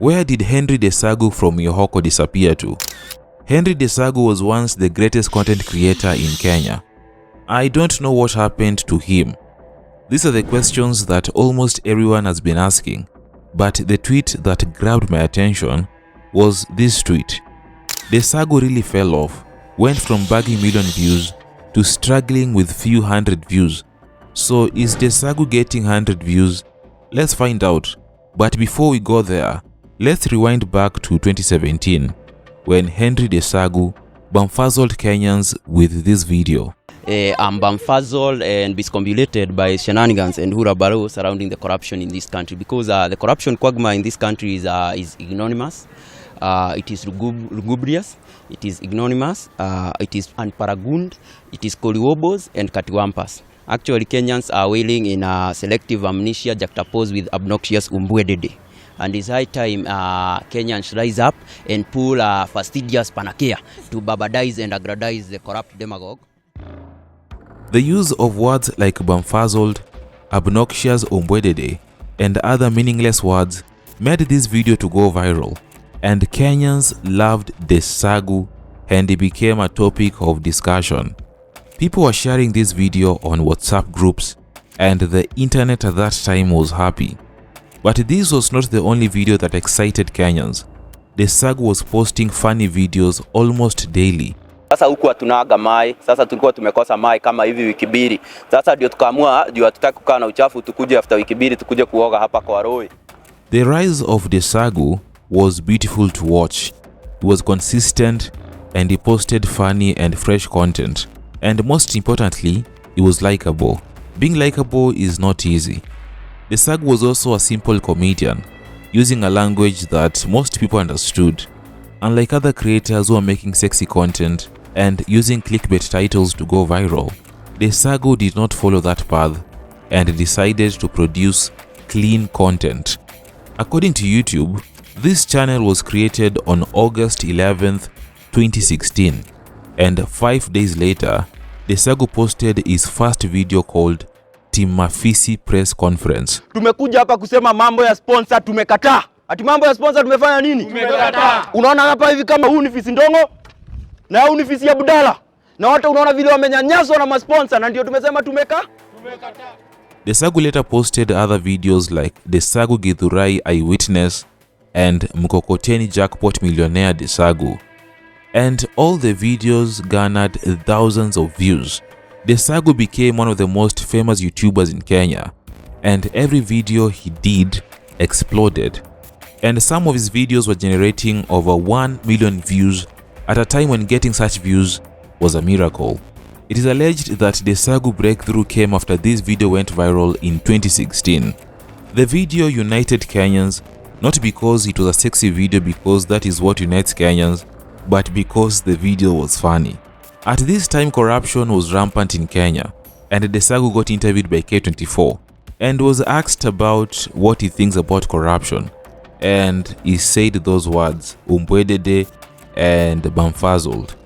Where did Henry Desagu from Mihoko disappear to? Henry Desagu was once the greatest content creator in Kenya. I don't know what happened to him. These are the questions that almost everyone has been asking, but the tweet that grabbed my attention was this tweet. Desagu really fell off, went from bagging million views to struggling with few hundred views. So is Desagu getting 100 views? Let's find out. But before we go there, let's rewind back to 2017 when Henry Desagu bamfuzzled Kenyans with this video. I'm bamfuzzled and discombobulated by shenanigans and hurabaro surrounding the corruption in this country, because the corruption quagmire in this country is ignominious, it is lugubrious, it is ignominious, it is unparagund, it is koliwobos and katiwampas. Actually, Kenyans are wailing in selective amnesia juxtaposed with obnoxious umbwedede. And it's high time Kenyans rise up and pull fastidious panacea to barbarize and aggrandize the corrupt demagogue. The use of words like bamfuzzled, obnoxious umbwedede, and other meaningless words made this video to go viral, and Kenyans loved Desagu and it became a topic of discussion. People were sharing this video on WhatsApp groups and the internet at that time was happy. But this was not the only video that excited Kenyans. Desagu was posting funny videos almost daily. Sasa huku hatunaga mai, sasa tulikuwa tumekosa mai kama hivi wiki mbili. Sasa ndio tukaamua ndio hatutaki kukaa na uchafu, tukuje after wiki mbili tukuje kuoga hapa kwa Roi. The rise of Desagu was beautiful to watch. He was consistent and he posted funny and fresh content. And most importantly, he was likable. Being likable is not easy. Desagu was also a simple comedian, using a language that most people understood. Unlike other creators who are making sexy content and using clickbait titles to go viral, Desagu did not follow that path and decided to produce clean content. According to YouTube, this channel was created on August 11th, 2016, and 5 days later, Desagu posted his first video called Timafisi Press Conference. Tumekuja hapa kusema mambo ya sponsor tumekataa. Ati mambo ya sponsor tumefanya nini? Tumekataa. Unaona hapa hivi kama huu ni fisi ndongo na huu ni fisi ya budala. Na watu unaona vile wamenyanyaswa na masponsor na ndio tumesema tumekataa. Desagu later posted other videos like Desagu Githurai Eyewitness and Mkokoteni Jackpot Millionaire Desagu. And all the videos garnered thousands of views. Desagu became one of the most famous YouTubers in Kenya, and every video he did exploded. And some of his videos were generating over 1 million views at a time when getting such views was a miracle. It is alleged that Desagu breakthrough came after this video went viral in 2016. The video united Kenyans, not because it was a sexy video, because that is what unites Kenyans, but because the video was funny. At this time, corruption was rampant in Kenya, and Desagu got interviewed by K24 and was asked about what he thinks about corruption, and he said those words, umbwedede and bamfuzzled.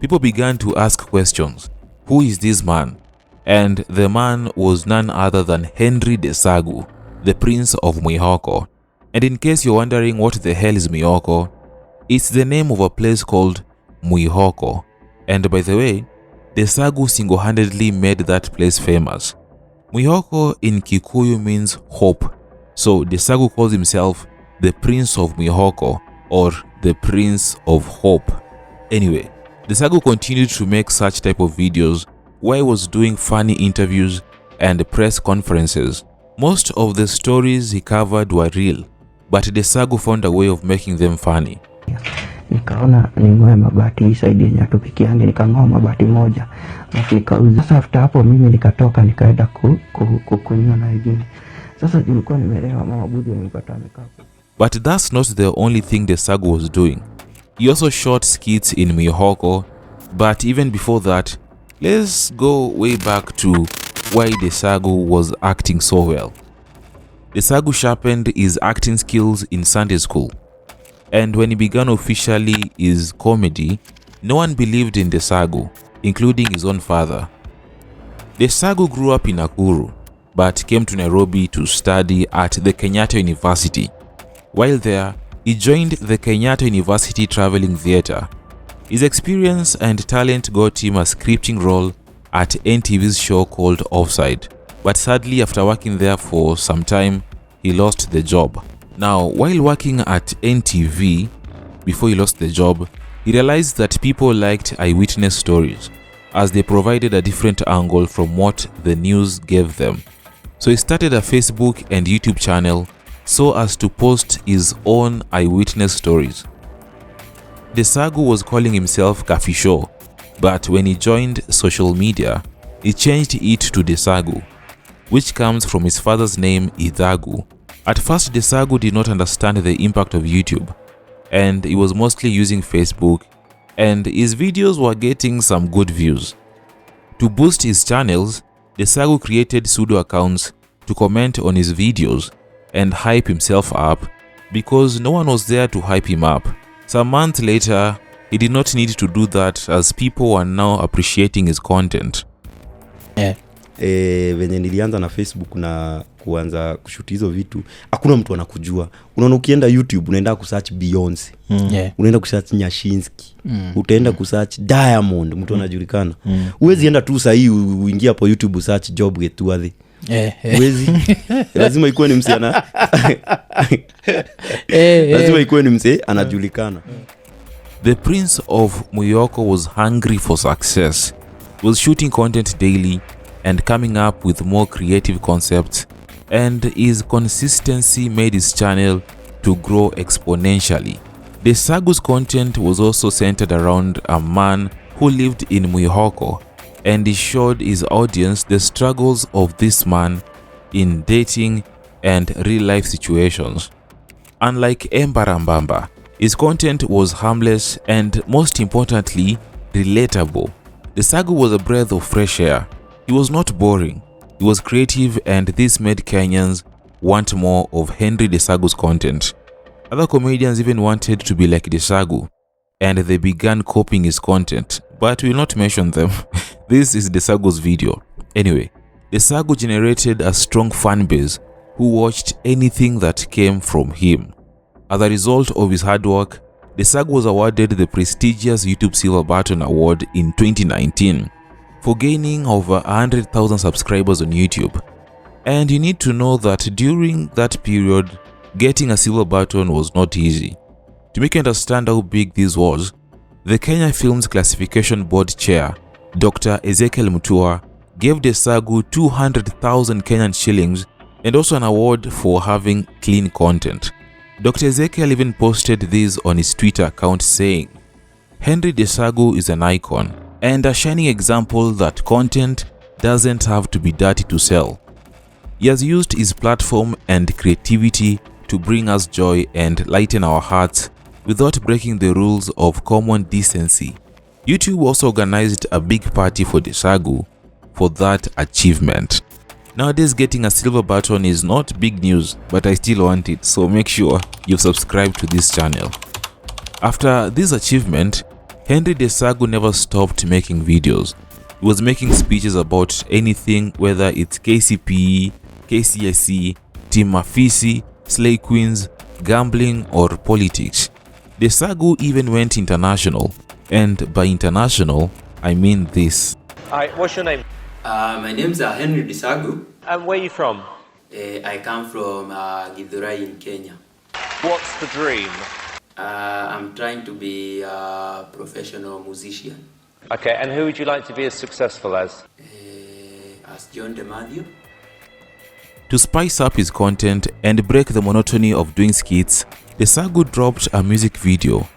People began to ask questions. Who is this man? And the man was none other than Henry Desagu, the Prince of Mihoko. And in case you're wondering what the hell is Mihoko, it's the name of a place called Mihoko. And by the way, Desagu single-handedly made that place famous. Mihoko in Kikuyu means hope. So Desagu calls himself the Prince of Mihoko, or the Prince of Hope. Anyway, Desagu continued to make such type of videos where he was doing funny interviews and press conferences. Most of the stories he covered were real, but Desagu found a way of making them funny. Nikaona ningoe mabati hii side yenye tupiki yangu, nikangoa mabati moja na nikauza. Sasa after hapo mimi nikatoka nikaenda kukunywa na wengine. Sasa nilikuwa nimelewa, mama budi nilipata amekaa. But that's not the only thing Desagu was doing. He also shot skits in Mihoko, but even before that, let's go way back to why Desagu was acting so well. Desagu sharpened his acting skills in Sunday school. And when he began officially his comedy, no one believed in Desagu, including his own father. Desagu grew up in Nakuru, but came to Nairobi to study at the Kenyatta University. While there, he joined the Kenyatta University Traveling Theatre. His experience and talent got him a scripting role at NTV's show called Offside, but sadly after working there for some time, he lost the job. Now, while working at NTV, before he lost the job, he realized that people liked eyewitness stories, as they provided a different angle from what the news gave them. So he started a Facebook and YouTube channel so as to post his own eyewitness stories. Desagu was calling himself Kafisho, but when he joined social media, he changed it to Desagu, which comes from his father's name Idagu. At first, Desagu did not understand the impact of YouTube, and he was mostly using Facebook, and his videos were getting some good views. To boost his channels, Desagu created pseudo accounts to comment on his videos and hype himself up because no one was there to hype him up. Some months later, he did not need to do that as people were now appreciating his content. Venye nilianza na Facebook na kuanza kushuti hizo vitu, hakuna mtu anakujua. Unaona ukienda YouTube unaenda kusearch Beyonce, unaenda kusearch Nyashinski, utaenda kusearch Diamond, mtu anajulikana. Uwezi enda tu sasa hii uingie hapo YouTube usearch Job Getworthy. Uwezi. Lazima ikuwe ni msee ana lazima ikuwe ni msee anajulikana. The Prince of Muyoko was hungry for success. He was shooting content daily and coming up with more creative concepts, and his consistency made his channel to grow exponentially. Desagu's content was also centered around a man who lived in Muyoko, and he showed his audience the struggles of this man in dating and real-life situations. Unlike Embarambamba, his content was harmless and, most importantly, relatable. Desagu was a breath of fresh air. He was not boring, he was creative, and this made Kenyans want more of Henry Desagu's content. Other comedians even wanted to be like Desagu, and they began copying his content, but we will not mention them. This is Desagu's video. Anyway, Desagu generated a strong fan base who watched anything that came from him. As a result of his hard work, Desagu was awarded the prestigious YouTube Silver Button Award in 2019 for gaining over 100,000 subscribers on YouTube. And you need to know that during that period, getting a silver button was not easy. To make you understand how big this was, the Kenya Films Classification Board Chair, Dr. Ezekiel Mutua, gave Desagu 200,000 Kenyan shillings and also an award for having clean content. Dr. Ezekiel even posted this on his Twitter account saying, "Henry Desagu is an icon and a shining example that content doesn't have to be dirty to sell. He has used his platform and creativity to bring us joy and lighten our hearts without breaking the rules of common decency." YouTube also organized a big party for Desagu for that achievement. Nowadays, getting a silver button is not big news, but I still want it, so make sure you've subscribed to this channel. After this achievement, Henry Desagu never stopped making videos. He was making speeches about anything, whether it's KCPE, KCSE, Team Mafisi, Slay Queens, gambling, or politics. Desagu even went international, and by international, I mean this. Alright, what's your name? My name's Henry Desagu. And where are you from? I come from Githurai in Kenya. What's the dream? I'm trying to be a professional musician. Okay, and who would you like to be as successful as? As John DeMathew. To spice up his content and break the monotony of doing skits, Desagu dropped a music video,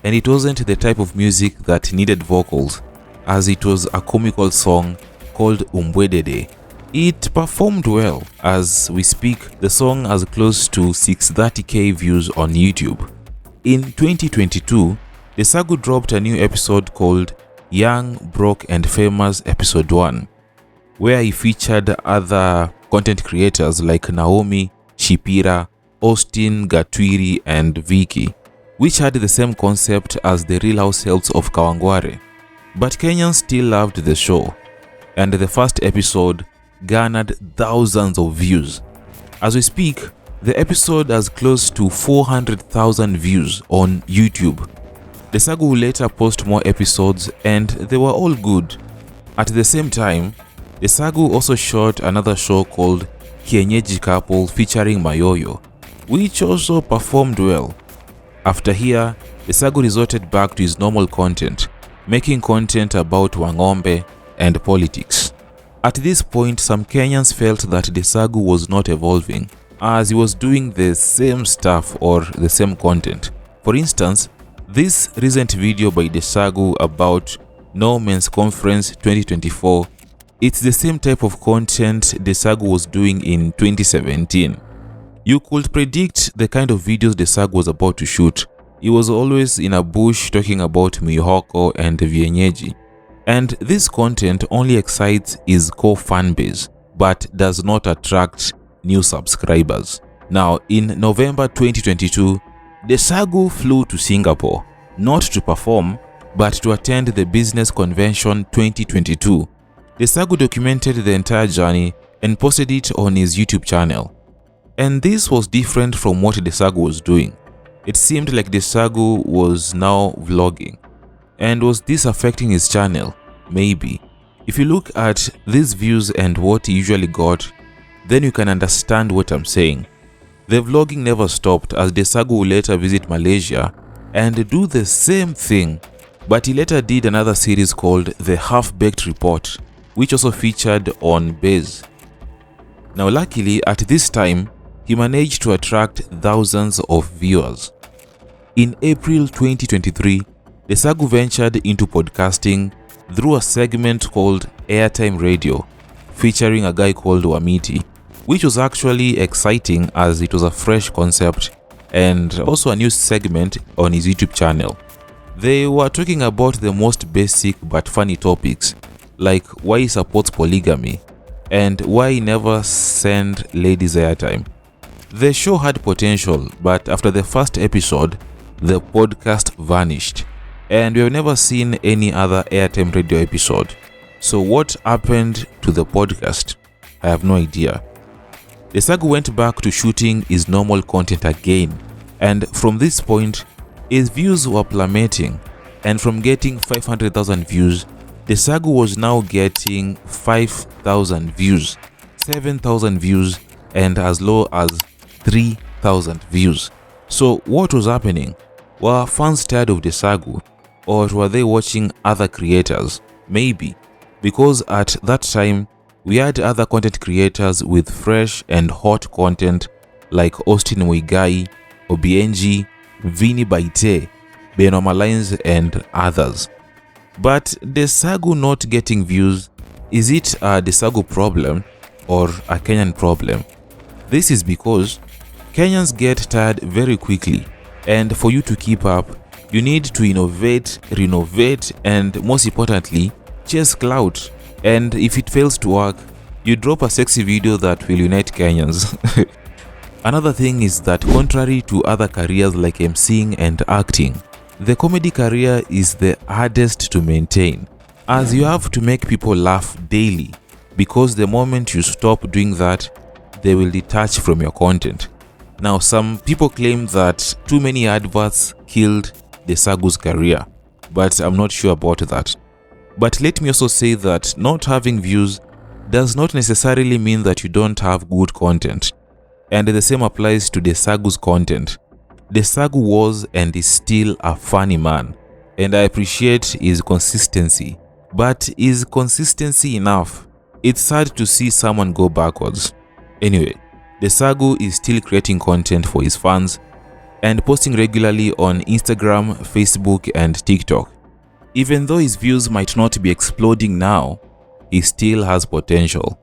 and it wasn't the type of music that needed vocals, as it was a comical song called Umbwedede. It performed well. As we speak, the song has close to 630k views on YouTube. In 2022, Desagu dropped a new episode called Young, Broke and Famous Episode 1, where he featured other content creators like Naomi, Shipira, Austin, Gatwiri and Vicky, which had the same concept as the Real Househelps of Kawangware. But Kenyans still loved the show, and the first episode garnered thousands of views. As we speak, The episode has close to 400,000 views on YouTube. Desagu would later post more episodes and they were all good. At the same time, Desagu also shot another show called Kienyeji Couple featuring Mayoyo, which also performed well. After here, Desagu resorted back to his normal content, making content about Wangombe and politics. At this point, some Kenyans felt that Desagu was not evolving, as he was doing the same stuff or the same content. For instance, this recent video by Desagu about No Men's Conference 2024, it's the same type of content Desagu was doing in 2017. You could predict the kind of videos Desagu was about to shoot. He was always in a bush talking about Mihoko and Vienyeji. And this content only excites his core fan base, but does not attract new subscribers. Now, in November 2022, Desagu flew to Singapore, not to perform, but to attend the Business Convention 2022. Desagu documented the entire journey and posted it on his YouTube channel. And this was different from what Desagu was doing. It seemed like Desagu was now vlogging. And was this affecting his channel? Maybe. If you look at these views and what he usually got, then you can understand what I'm saying. The vlogging never stopped, as Desagu would later visit Malaysia and do the same thing. But he later did another series called The Half-Baked Report, which also featured on Bez. Now luckily, at this time, he managed to attract thousands of viewers. In April 2023, Desagu ventured into podcasting through a segment called Airtime Radio, featuring a guy called Wamiti, which was actually exciting as it was a fresh concept and also a new segment on his YouTube channel. They were talking about the most basic but funny topics, like why he supports polygamy and why he never send ladies airtime. The show had potential, but after the first episode, the podcast vanished, and we have never seen any other Airtime Radio episode. So what happened to the podcast? I have no idea. Desagu went back to shooting his normal content again, and from this point, his views were plummeting, and from getting 500,000 views, Desagu was now getting 5,000 views, 7,000 views, and as low as 3,000 views. So what was happening? Were fans tired of Desagu, or were they watching other creators? Maybe, because at that time, we had other content creators with fresh and hot content like Austin Muigai, Obienji, Vinny Baite, Beno Malines, and others. But Desagu not getting views, is it a Desagu problem or a Kenyan problem? This is because Kenyans get tired very quickly, and for you to keep up, you need to innovate, renovate, and most importantly, chase clout. And if it fails to work, you drop a sexy video that will unite Kenyans. Another thing is that contrary to other careers like emceeing and acting, the comedy career is the hardest to maintain, as you have to make people laugh daily, because the moment you stop doing that, they will detach from your content. Now, some people claim that too many adverts killed Desagu's career, but I'm not sure about that. But let me also say that not having views does not necessarily mean that you don't have good content. And the same applies to Desagu's content. Desagu was and is still a funny man, and I appreciate his consistency. But is consistency enough? It's sad to see someone go backwards. Anyway, Desagu is still creating content for his fans and posting regularly on Instagram, Facebook, and TikTok. Even though his views might not be exploding now, he still has potential.